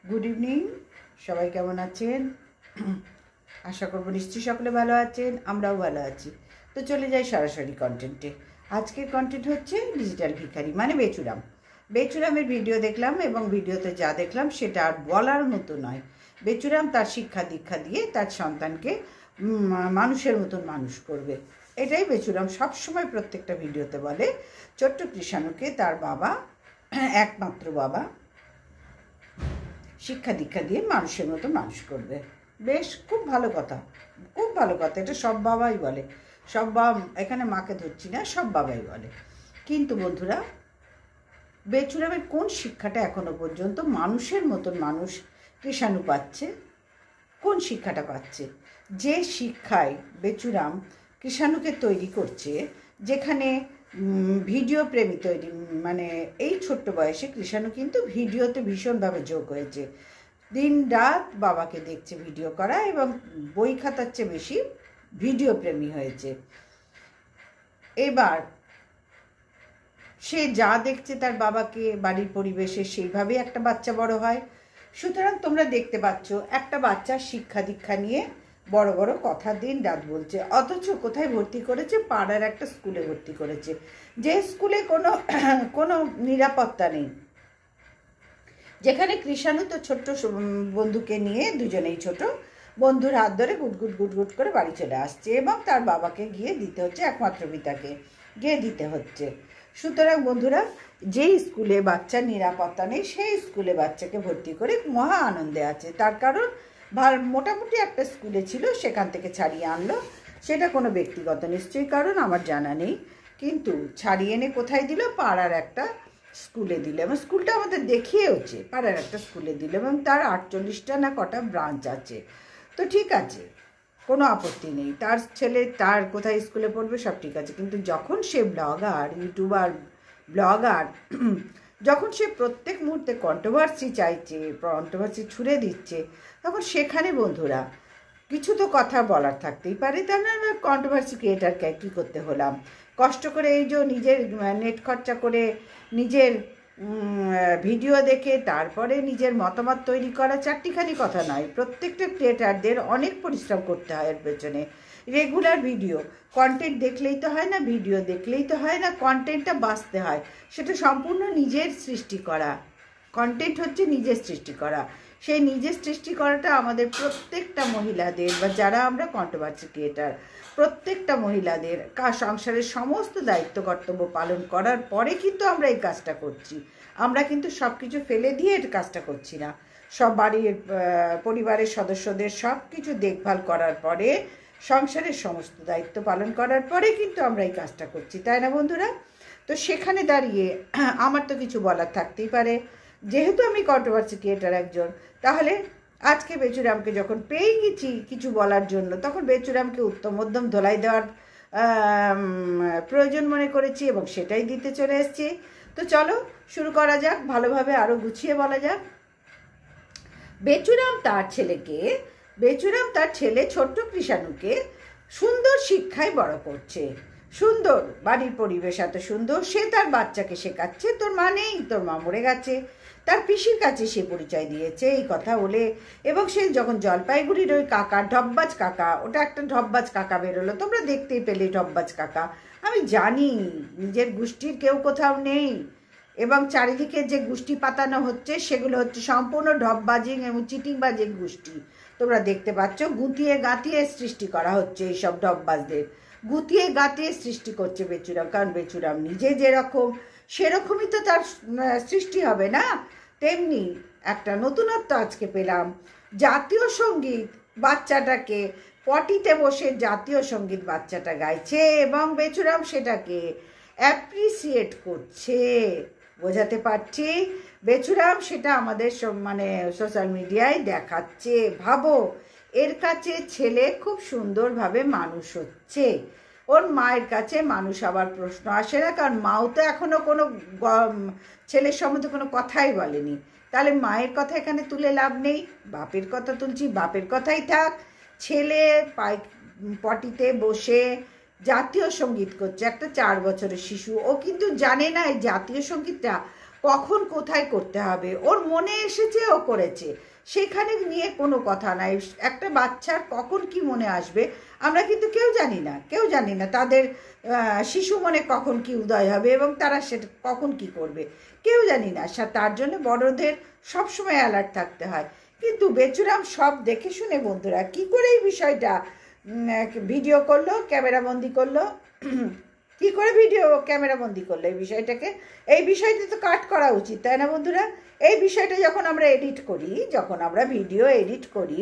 Good evening. সবাই কেমন আছেন? আশা করব নিশ্চয়ই সকলে ভালো আছেন, আমরাও ভালো আছি। তো চলে যাই সরাসরি কন্টেন্টে। আজকের কন্টেন্ট হচ্ছে ডিজিটাল ভিখারি মানে বেচুরাম। বেচুরামের ভিডিও দেখলাম এবং ভিডিওতে যা দেখলাম সেটা আর বলার মতো নয়। বেচুরাম তার শিক্ষা দীক্ষা দিয়ে তার সন্তানকে মানুষের মতন মানুষ করবে, এটাই বেচুরাম সবসময় প্রত্যেকটা ভিডিওতে বলে। ছোট্ট কৃষাণুকে তার বাবা, একমাত্র বাবা, শিক্ষা দীক্ষা দিয়ে মানুষের মতো মানুষ করবে। বেশ, খুব ভালো কথা, খুব ভালো কথা। এটা সব বাবাই বলে, সব বাবা, এখানে মাকে ধরছি না, সব বাবাই বলে। কিন্তু বন্ধুরা, বেচুরামের কোন শিক্ষাটা এখনো পর্যন্ত মানুষের মতন মানুষ কৃষাণু পাচ্ছে? কোন শিক্ষাটা পাচ্ছে? যে শিক্ষায় বেচুরাম কৃষাণুকে তৈরি করছে, যেখানে ভিডিও প্রেমী তৈরি, মানে এই ছোট্ট বয়সে কৃষাণু কিন্তু ভিডিওতে ভীষণভাবে যোগ হয়েছে। দিন রাত বাবাকে দেখছে ভিডিও করা এবং বই খাতার চেয়ে বেশি ভিডিও প্রেমী হয়েছে। এবার সে যা দেখছে তার বাবাকে বাড়ির পরিবেশে, সেইভাবেই একটা বাচ্চা বড় হয়। সুতরাং তোমরা দেখতে পাচ্ছ একটা বাচ্চার শিক্ষা দীক্ষা নিয়ে বড় বড় কথা দিন রাত বলছে, অথচ কোথায় ভর্তি করেছে? পাড়ার একটা স্কুলে ভর্তি করেছে, যে স্কুলে কোনো কোনো নিরাপত্তা নেই, যেখানে কৃষাণু তো ছোট্ট বন্ধুকে নিয়ে, দুজনেই ছোট, বন্ধুর হাত ধরে গুটগুট গুটগুট করে বাড়ি চলে আসছে এবং তার বাবাকে গিয়ে দিতে হচ্ছে, একমাত্র পিতাকে গিয়ে দিতে হচ্ছে। সুতরাং বন্ধুরা, যেই স্কুলে বাচ্চার নিরাপত্তা নেই সেই স্কুলে বাচ্চাকে ভর্তি করে মহা আনন্দে আছে। তার কারণ মোটামুটি একটা স্কুলে ছিল, সেখান থেকে ছাড়িয়ে আনলো। সেটা কোনো ব্যক্তিগত নিশ্চয়ই কারণ আমার জানা নেই, কিন্তু ছাড়িয়ে এনে কোথায় দিল? পাড়ার একটা স্কুলে দিল, এবং স্কুলটা আমাদের দেখিয়েওছে, পাড়ার একটা স্কুলে দিল, এবং তার 48টা না কটা ব্রাঞ্চ আছে। তো ঠিক আছে, কোনো আপত্তি নেই, তার ছেলে তার কোথায় স্কুলে পড়বে সব ঠিক আছে। কিন্তু যখন সে ব্লগার, ইউটিউবার, ব্লগার, যখন সে প্রত্যেক মুহূর্তে কন্ট্রোভার্সি চাইছে, কন্ট্রোভার্সি ছুড়ে দিচ্ছে, তখন সেখানে বন্ধুরা কিছু তো কথা বলার থাকতেই পারে। তার না কন্ট্রোভার্সি ক্রিয়েটারকে কী করতে হলাম? কষ্ট করে এই যে নিজের নেট খরচা করে নিজের ভিডিও দেখে তারপরে নিজের মতামত তৈরি করা চারটিখানি কথা নয়। প্রত্যেকটা ক্রিয়েটারদের অনেক পরিশ্রম করতে হয় এর পেছনে। রেগুলার ভিডিও কন্টেন্ট দেখলেই তো হয় না, ভিডিও দেখলেই তো হয় না, কন্টেন্টটা বাঁচতে হয়। সেটা সম্পূর্ণ নিজের সৃষ্টি করা কন্টেন্ট, হচ্ছে নিজের সৃষ্টি করা। সেই নিজের সৃষ্টি করাটা আমাদের প্রত্যেকটা মহিলাদের, বা যারা আমরা কন্ট্রোভার্সি ক্রিয়েটার, প্রত্যেকটা মহিলাদের সংসারের সমস্ত দায়িত্ব কর্তব্য পালন করার পরে কিন্তু আমরা এই কাজটা করছি। আমরা কিন্তু সব কিছু ফেলে দিয়ে এই কাজটা করছি না। সব বাড়ির পরিবারের সদস্যদের সব কিছু দেখভাল করার পরে, সংসারের সমস্ত দায়িত্ব পালন করার পরে কিন্তু আমরা এই কাজটা করছি, তাই না বন্ধুরা? তো সেখানে দাঁড়িয়ে আমার তো কিছু বলার থাকতেই পারে। যেহেতু আমি কন্ট্রোভার্সি ক্রিয়েটার একজন, তাহলে আজকে বেচুরামকে যখন পেয়ে গেছি কিছু বলার জন্য, তখন বেচুরামকে উত্তম মধ্যম ধোলাই দেওয়ার প্রয়োজন মনে করেছি এবং সেটাই দিতে চলে এসেছি। তো চলো শুরু করা যাক, ভালোভাবে আরও গুছিয়ে বলা যাক। বেচুরাম তার ছেলে ছোট্ট কৃষাণুকে সুন্দর শিক্ষায় বড় করছে। সুন্দর বাড়ির পরিবেশ, এত সুন্দর। সে তার বাচ্চাকে শেখাচ্ছে তোর মা নেই, তোর মা মরে গেছে। তার পিসির কাছে সে পরিচয় দিয়েছে এই কথা বলে। এবং সে যখন জলপাইগুড়ির ওই কাকা, ঢপবাজ কাকা, ওটা একটা ঢপবাজ কাকা বেরোলো, তোমরা দেখতেই পেলে ঢপবাজ কাকা। আমি জানি নিজের গোষ্ঠীর কেউ কোথাও নেই, এবং চারিদিকে যে গোষ্ঠী পাতানো হচ্ছে সেগুলো হচ্ছে সম্পূর্ণ ঢপবাজিং এবং চিটিংবাজিং গোষ্ঠী। তোমরা দেখতে পাচ্ছ, গুটিয়ে গাঁতিয়ে সৃষ্টি করা হচ্ছে এইসব ঢপবাজদের, গুটিয়ে গাঁতিয়ে সৃষ্টি করছে বেচুরাম। কারণ বেচুরাম নিজে যেরকম, সেরকমই তো তার সৃষ্টি হবে না। তেমনি একটা নতুনত্ব আজকে পেলাম, জাতীয় সঙ্গীত বাচ্চাটাকে পটিতে বসে জাতীয় সঙ্গীত বাচ্চাটা গাইছে এবং বেচুরাম সেটাকে অ্যাপ্রিসিয়েট করছে। বোঝাতে পারছি? বেচুরাম সেটা আমাদের মানে সোশ্যাল মিডিয়ায় দেখাচ্ছে। ভাবো, এর কাছে ছেলে খুব সুন্দরভাবে মানুষ হচ্ছে, ওর মায়ের কাছে মানুষ আবার প্রশ্ন আসে না, কারণ মাও তো এখনো কোনো ছেলের সম্বন্ধে কোনো কথাই বলেনি। তাহলে মায়ের কথা এখানে তুলে লাভ নেই, বাপের কথা তুলছি, বাপের কথাই থাক। ছেলে পটিতে বসে জাতীয় সঙ্গীত করছে, একটা 4 বছরের শিশু। ও কিন্তু জানে না এই জাতীয় সঙ্গীতটা কখন কোথায় করতে হবে, ওর মনে এসেছে ও করেছে, সেখানে নিয়ে কোনো কথা নাই। একটা বাচ্চার কখন কি মনে আসবে আমরা কিন্তু কেউ জানি না তাদের শিশু মনে কখন কি উদয় হবে এবং তারা সেটা কখন কি করবে কেউ জানি না। তার জন্য বড়দের সবসময় অ্যালার্ট থাকতে হয়। কিন্তু বেচুরাম সব দেখে শুনে বন্ধুরা কি করে এই বিষয়টা ভিডিও করলো, ক্যামেরাবন্দি করলো, কি করে ভিডিও ক্যামেরাবন্দি করলো এই বিষয়টাকে? এই বিষয়টা তো কাট করা উচিত, তাই না বন্ধুরা? এই বিষয়টা যখন আমরা এডিট করি, যখন আমরা ভিডিও এডিট করি,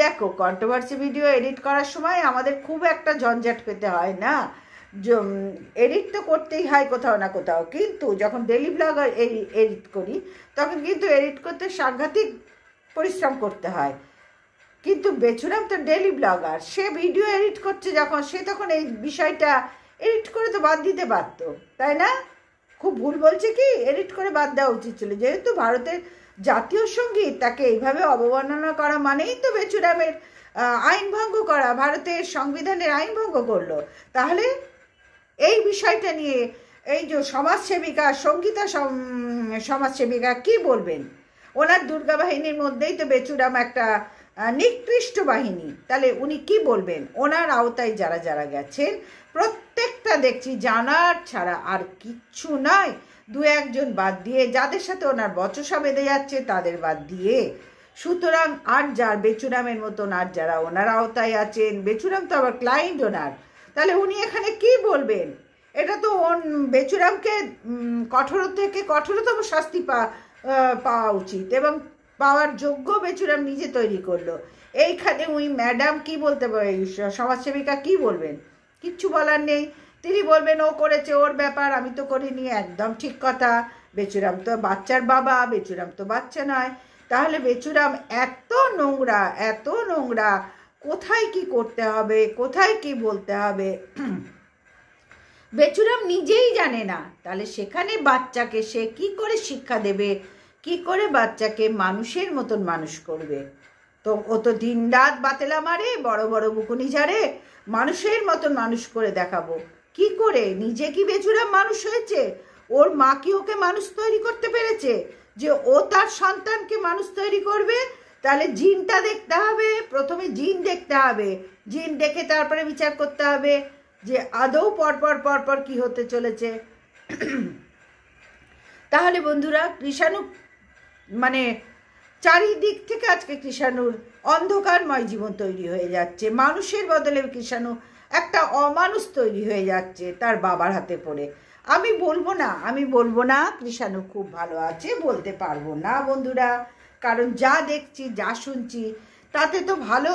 দেখো কন্ট্রোভার্সি ভিডিও এডিট করার সময় আমাদের খুব একটা ঝঞ্ঝাট পেতে হয় না, এডিট তো করতেই হয় কোথাও না কোথাও। কিন্তু যখন ডেলি ব্লগার এডিট করি তখন কিন্তু এডিট করতে সাংঘাতিক পরিশ্রম করতে হয়। কিন্তু বেচুরাম তো ডেলি ব্লগার, সে ভিডিও এডিট করছে যখন, সে তখন এই বিষয়টা এডিট করে তো বাদ দিতে পারতো, তাই না? খুব ভুল বলছে কি? এডিট করে বাদ দেওয়া উচিত ছিল। যেহেতু ভারতের জাতীয় সঙ্গীত, তাকে এইভাবে অবমাননা করা মানেই তো বেচুরামের আইন ভঙ্গ করা, ভারতের সংবিধানের আইন ভঙ্গ করলো। তাহলে এই বিষয়টা নিয়ে এই যে সমাজসেবিকা, সঙ্গীতা সমাজসেবিকা কি বলবেন? ওনার দুর্গা বাহিনীর মধ্যেই তো বেচুরাম একটা নিকৃষ্ট বাহিনী, তাহলে উনি কি বলবেন? ওনার আওতায় যারা যারা গেছেন প্রত্যেকটা দেখছি জানার ছাড়া আর কিচ্ছু নয়, দু একজন বাদ দিয়ে, যাদের সাথে ওনার বচসা বেঁধে যাচ্ছে তাদের বাদ দিয়ে। সুতরাং আর যার বেচুরামের মতন আর যারা ওনার আওতায় আছেন, বেচুরাম তো আবার ক্লায়েন্ট ওনার, তাহলে উনি এখানে কি বলবেন? এটা তো বেচুরামকে কঠোর থেকে কঠোরতম শাস্তি পাওয়া উচিত এবং পাওয়ার যোগ্য বেচুরাম নিজে তৈরি করলো। এইখানে ওই ম্যাডাম কি বলতে পারে, সমাজসেবিকা কি বলবেন? কিচ্ছু বলার নেই। তিনি বলবেন ও করেছে, ওর ব্যাপার, আমি তো করিনি। একদম ঠিক কথা। বেচুরাম তো বাচ্চার বাবা, বেচুরাম তো বাচ্চা নয়। তাহলে বেচুরাম এত নোংরা, এত নোংরা, কোথায় কি করতে হবে, কোথায় কি বলতে হবে বেচুরাম নিজেই জানে না। তাহলে সেখানে বাচ্চাকে সে কি করে শিক্ষা দেবে, কি করে বাচ্চাকে মানুষের মতন মানুষ করবে? তো ও তো দিন রাত বাতেলা মারে, বড় বড় বুকুনি ঝাড়ে, মানুষের মতন মানুষ করে দেখাবো কি করে? নিজে কি বেচুরাম মানুষ হয়েছে? ওর মা কি ওকে মানুষ তৈরি করতে পেরেছে যে ও তার সন্তানকে মানুষ তৈরি করবে? তাহলে জিনটা দেখতে হবে, প্রথমে জিন দেখতে হবে, জিন দেখে তারপরে বিচার করতে হবে যে আদৌ পরপর কি হতে চলেছে। তাহলে বন্ধুরা কৃষাণু মানে চারিদিক থেকে আজকে কৃষাণুর অন্ধকারময় জীবন তৈরি হয়ে যাচ্ছে। মানুষের বদলে কৃষাণু একটা অমানুষ তৈরি হয়ে যাচ্ছে তার বাবার হাতে পড়ে। আমি বলবো না কৃষাণু খুব ভালো আছে, বলতে পারবো না বন্ধুরা, কারণ যা দেখছি যা শুনছি তাতে তো ভালো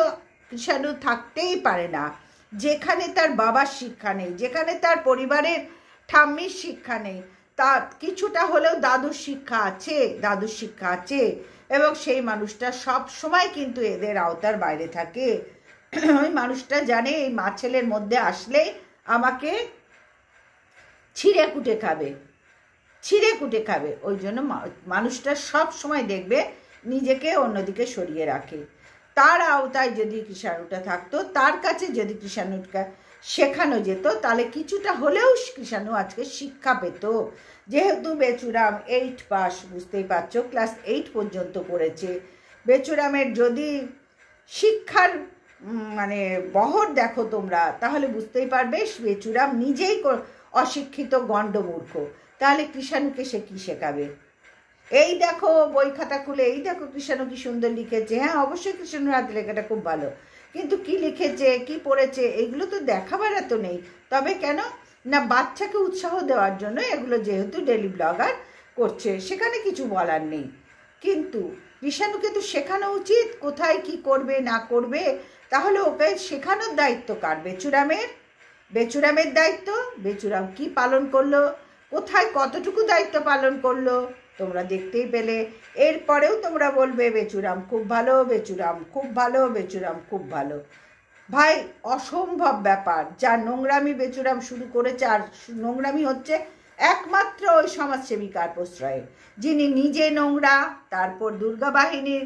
কৃষাণু থাকতেই পারে না। যেখানে তার বাবার শিক্ষা নেই, যেখানে তার পরিবারের ঠাম্মির শিক্ষা নেই, তার কিছুটা হলেও দাদুর শিক্ষা আছে এবং সেই মানুষটা সব সময় কিন্তু এদের আওতার বাইরে থাকে। ওই মানুষটা জানে এই মা ছেলের মধ্যে আসলে আমাকে ছিঁড়ে কুটে খাবে, ওই জন্য মানুষটা সব সময় দেখবে নিজেকে অন্যদিকে সরিয়ে রাখে। তার আওতায় যদি কৃষাণুটা থাকতো, তার কাছে যদি কৃষাণুটা শেখানো যেত, তাহলে কিছুটা হলেও কৃষাণু আজকে শিক্ষা পেত। যেহেতু বেচুরাম 8 পাস, বুঝতেই পারছো, ক্লাস 8 পর্যন্ত পড়েছে। বেচুরামের যদি শিক্ষার মানে বহর দেখো তোমরা, তাহলে বুঝতেই পারবে বেচুরাম নিজেই অশিক্ষিত গণ্ডমূর্খ। তাহলে কৃষাণুকে সে কি শেখাবে? এই দেখো বই খাতা খুলে, এই দেখো কৃষাণু কি সুন্দর লিখেছে। হ্যাঁ, অবশ্যই কৃষাণুর হাতে লেখাটা খুব ভালো, কিন্তু কি লিখেছে, কি পড়েছে, এগুলো তো দেখাবার এত নেই। তবে কেন না, বাচ্চাকে উৎসাহ দেওয়ার জন্য এগুলো যেহেতু ডেলি ব্লগার করছে, সেখানে কিছু বলার নেই। কিন্তু কৃষাণুকে তো শেখানো উচিত কোথায় কি করবে না করবে। তাহলে ওকে শেখানোর দায়িত্ব কার? বেচুরামের দায়িত্ব। বেচুরাম কি পালন করলো, কোথায় কতটুকু দায়িত্ব পালন করলো তোমরা দেখতেই পেলে। এরপরেও তোমরা বলবে বেচুরাম খুব ভালো, বেচুরাম খুব ভালো, বেচুরাম খুব ভালো। ভাই, অসম্ভব ব্যাপার। যা নোংরামি বেচুরাম শুরু করেছে, আর নোংরামি হচ্ছে একমাত্র ওই সমাজসেবিকার প্রশ্রয়ে, যিনি নিজে নোংরা, তারপর দুর্গা বাহিনীর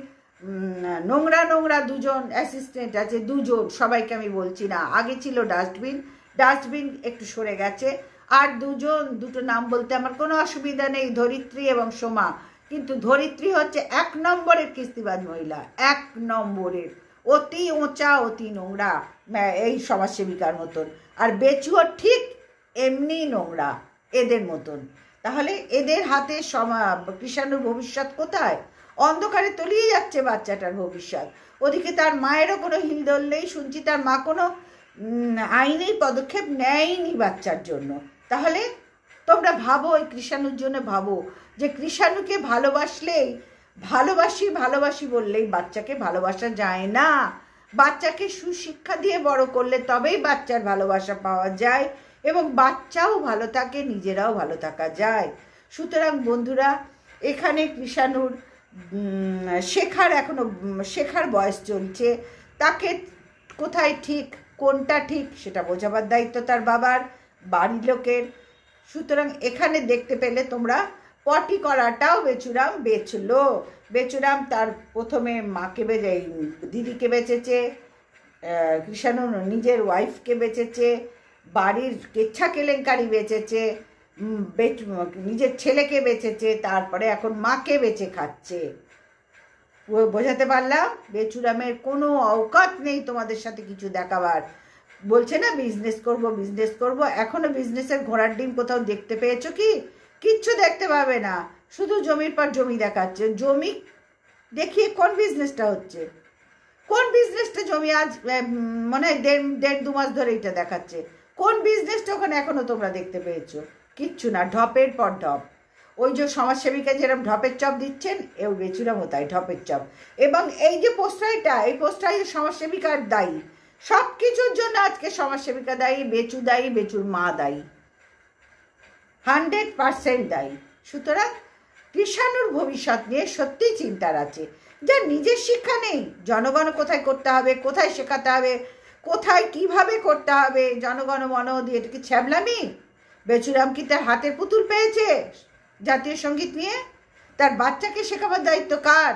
নোংরা দুজন অ্যাসিস্ট্যান্ট আছে, দুজন, সবাইকে আমি বলছি না। আগে ছিল ডাস্টবিন একটু সরে গেছে, আর দুটো নাম বলতে আমার কোনো অসুবিধা নেই, ধরিত্রী এবং সোমা। কিন্তু ধরিত্রী হচ্ছে 1 নম্বরের কিস্তিবাজ মহিলা, 1 নম্বরের, অতি ওঁচা, অতি নোংরা, এই সমাজসেবিকার মতন। আর বেচুও ঠিক এমনি নোংরা এদের মতন। তাহলে এদের হাতে কৃষাণুর ভবিষ্যৎ কোথায়? অন্ধকারে তলিয়ে যাচ্ছে বাচ্চাটার ভবিষ্যৎ। ওদিকে তার মায়েরও কোনো হিলদোল নেই, শুনছি তার মা কোনো আইনি পদক্ষেপ নেয়নি বাচ্চার জন্য। তাহলে তোমরা ভাবো, ওই কৃষাণুর জন্য ভাবো যে কৃষাণুকে ভালোবাসলেই, ভালোবাসি বললেই বাচ্চাকে ভালোবাসা যায় না। বাচ্চাকে সুশিক্ষা দিয়ে বড় করলে তবেই বাচ্চার ভালোবাসা পাওয়া যায় এবং বাচ্চাও ভালো থাকে, নিজেরাও ভালো থাকা যায়। সুতরাং বন্ধুরা, এখানে কৃষাণুর শেখার বয়স চলছে। তাকে কোথায় ঠিক, কোনটা ঠিক সেটা বোঝাবার দায়িত্ব তার বাবার, বাড়ির লোকের। সুতরাং এখানে দেখতে পেলে তোমরা পটি করাটাও বেচুরাম তার প্রথমে মাকে দিদিকে বেচেছে, কৃষাণু নিজের ওয়াইফকে বেচেছে, বাড়ির কেচ্ছা কেলেঙ্কারি বেচেছে, নিজের ছেলেকে বেচেছে, তারপরে এখন মাকে বেচে খাচ্ছে। বোঝাতে পারলাম? বেচুরামের কোনো অওকাত নেই তোমাদের সাথে কিছু দেখাবার। বলছে না বিজনেস করব, এখনো বিজনেসের ঘোড়ার ডিম কোথাও দেখতে পেয়েছো কি? কিচ্ছু দেখতে পাবে না, শুধু জমির পর জমি দেখাচ্ছে। জমি দেখিয়ে কোন বিজনেসটা হচ্ছে? কোন বিজনেসটা জমি আজ মনে হয় দেড় দু মাস ধরে এটা দেখাচ্ছে। কোন বিজনেসটা ওখানে এখনো তোমরা দেখতে পেয়েছো? কিচ্ছু না, ঢপের পর ঢপ। ওই যে সমাজসেবিকা যেরকম ঢপের চপ দিচ্ছেন, এও বেচুরামও তাই ঢপের চপ। এবং এই যে এই পোস্টাই সমাজসেবিকার দায়ী। সব কিছুর জন্য আজকে সমাজসেবিকা দায়ী, বেচুর মা দায়ী, 100% দায়ী। সুতরাং কৃষাণুর ভবিষ্যৎ নিয়ে সত্যিই চিন্তার আছে। যার নিজের শিক্ষা নেই, জনগণ কোথায় করতে হবে, কোথায় শেখাতে হবে, কোথায় কিভাবে করতে হবে, জনগণ মন দিয়ে, এটা কি ছ্যাবলামি? বেচুরাম কি তার হাতের পুতুল পেয়েছে জাতীয় সঙ্গীত নিয়ে? তার বাচ্চাকে শেখাবার দায়িত্ব কার?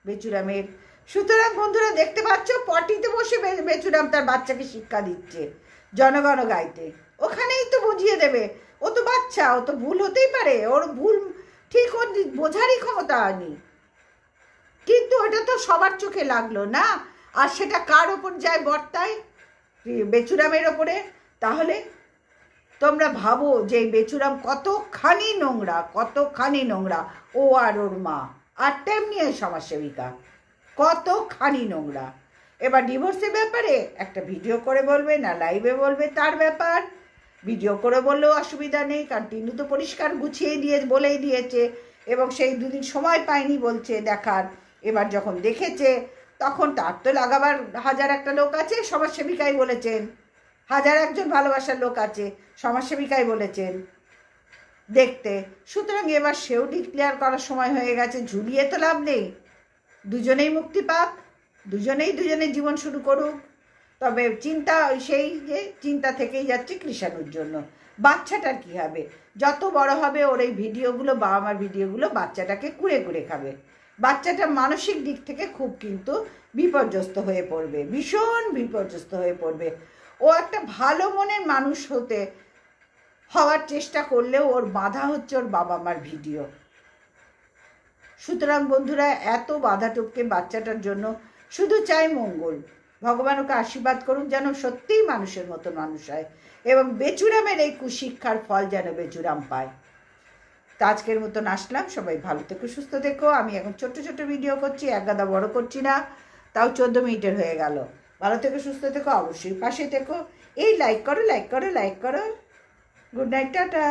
বেচুরামের। সুতরাং বন্ধুরা দেখতে পাচ্ছ, পটিতে বসে বেচুরাম তার বাচ্চাকে শিক্ষা দিচ্ছে জনগণ গাইতে। ওখানেই তো বুঝিয়ে দেবে। ও তো বাচ্চা, ও তো ভুল হতেই পারে, ওর ভুল ঠিক ওর বোঝারই ক্ষমতা নেই। কিন্তু ওটা তো সবার চোখে লাগলো না, আর সেটা কার ওপর যায় বর্তায়? বেচুরামের ওপরে। তাহলে তোমরা ভাবো যে বেচুরাম কতখানি নোংরা, ও আর ওর মা, আর তেমনি সমাজসেবিকা কতখানি নোংরা। এবার ডিভোর্সের ব্যাপারে একটা ভিডিও করে বলবে না লাইভে বলবে, তার ব্যাপার। ভিডিও করে বললেও অসুবিধা নেই, কারণ টিনু তো পরিষ্কার বলেই দিয়েছে, এবং সেই 2 দিন সময় পায়নি বলছে দেখার। এবার যখন দেখেছে তখন তার তো লাগাবার 1001টা লোক আছে, সমাজসেবিকাই বলেছেন। 1001জন ভালোবাসার লোক আছে, সমাজসেবিকাই বলেছেন দেখতে। সুতরাং এবার সেও ডিক্লেয়ার করার সময় হয়ে গেছে, ঝুলিয়ে তো লাভ নেই। দুজনেই মুক্তি পাক, দুজনের জীবন শুরু করুক। তবে চিন্তা থেকেই যাচ্ছে কৃষাণুর জন্য। বাচ্চাটার কি হবে? যত বড় হবে ওর এই ভিডিওগুলো, বাবা মার ভিডিওগুলো বাচ্চাটাকে কুড়ে খাবে। বাচ্চাটা মানসিক দিক থেকে খুব কিন্তু বিপর্যস্ত হয়ে পড়বে, ভীষণ বিপর্যস্ত হয়ে পড়বে। ও একটা ভালো মনের মানুষ হওয়ার চেষ্টা করলেও ওর বাধা হচ্ছে ওর বাবা মার ভিডিও। সুতরাং বন্ধুরা, এত বাধা টপকে বাচ্চাটার জন্য শুধু চাই মঙ্গল। ভগবান ওকে আশীর্বাদ করুক যেন সত্যিই মানুষের মতো মানুষ হয়, এবং বেচুরামের এই কুশিক্ষার ফল যেন বেচুরাম পায়। তা আজকের মতন আসলাম। সবাই ভালো থেকো, সুস্থ থেকো। আমি এখন ছোট্ট ভিডিও করছি, একগাদা বড় করছি না, তাও 14 মিনিটের হয়ে গেল। ভালো থেকো, সুস্থ থেকো, অবশ্যই পাশে থেকো। এই লাইক করো। Good night, tata.